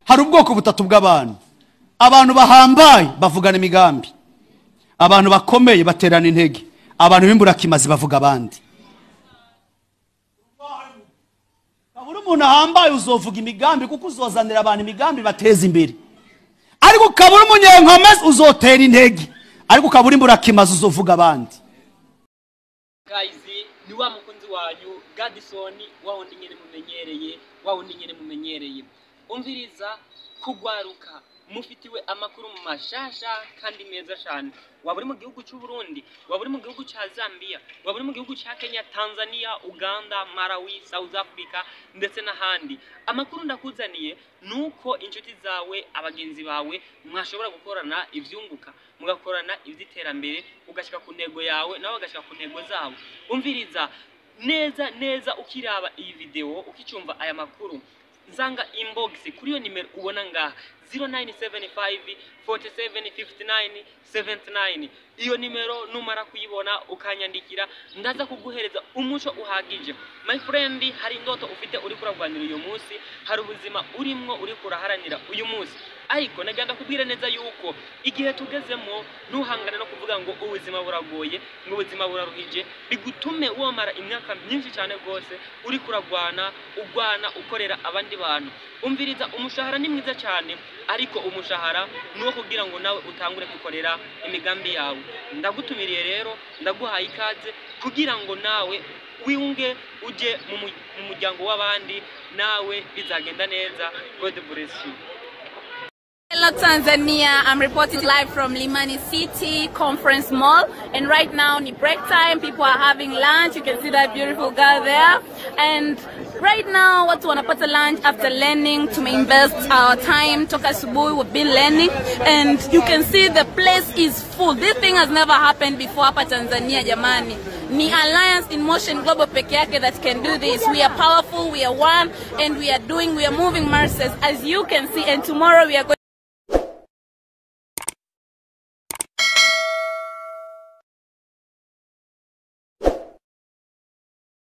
hari ubwoko butatu bw'abantu. Abantu bahambaye bavugana imigambi, abantu bakomeye baterana intege, abantu b'imburakimazi bavuga abandi. Kabura umuntu ahambaye uzovuga imigambi kuko uzozanira abantu imigambi bateza imbere, ariko kabura umunyenkomezi uzotera intege, ariko kabura imburakimazi uzovuga abandi. Guys, ni wa mukunzi wanyu Gadison wawundi nyene mumenyereye umviriza kugwaruka mufitiwe amakuru mu mashasha kandi meza cyane. Waba uri mu gihugu cy'u Burundi, waba uri mu gihugu cya Zambia, waba uri mu gihugu cya Kenya, Tanzania, Uganda, Malawi, South Africa ndetse n'ahandi, amakuru ndakuzaniye nuko inshuti zawe abagenzi bawe mwashobora gukorana ivyunguka, mugakorana ivy'iterambere, ugashika ku ntego yawe nawe agashika ku ntego zabo. Umviriza neza ukiraba iyi video ukicumva aya makuru, zanga inbox kuri yo nimero ubona ngaha 0975 4759 79. Iyo nimero numara kuyibona ukanyandikira, ndaza kuguhereza umuco uhagije. My friend, hari indoto ufite uri kuragwanira uyu munsi, hari ubuzima urimwo uri kuraharanira uyu munsi, ariko naganda kubwira neza yuko igihe tugezemo ntuhangane no kuvuga ngo ubuzima buragoye, ngo ubuzima buraruhije, bigutume womara imyaka myinshi cyane rwose uri kuragwana ukorera abandi bantu. Umviriza, umushahara ni mwiza cyane, ariko umushahara nuwo kugira ngo nawe utangure gukorera imigambi yawe. Ndagutumiriye rero, ndaguhaye ikaze kugira ngo nawe wiunge uje mu muryango w'abandi, nawe bizagenda neza. God bless you. Hello Tanzania, I'm reporting live from Limani City Conference Mall, and right now it's break time. People are having lunch. You can see that beautiful girl there, and right now what wanapata lunch after learning to invest our time. Toka asubuhi we've been learning, and you can see the place is full. This thing has never happened before hapa Tanzania jamani. Ni Alliance in Motion Global peke yake that can do this. We are powerful, we are one, and we are moving masses, as you can see, and tomorrow we are going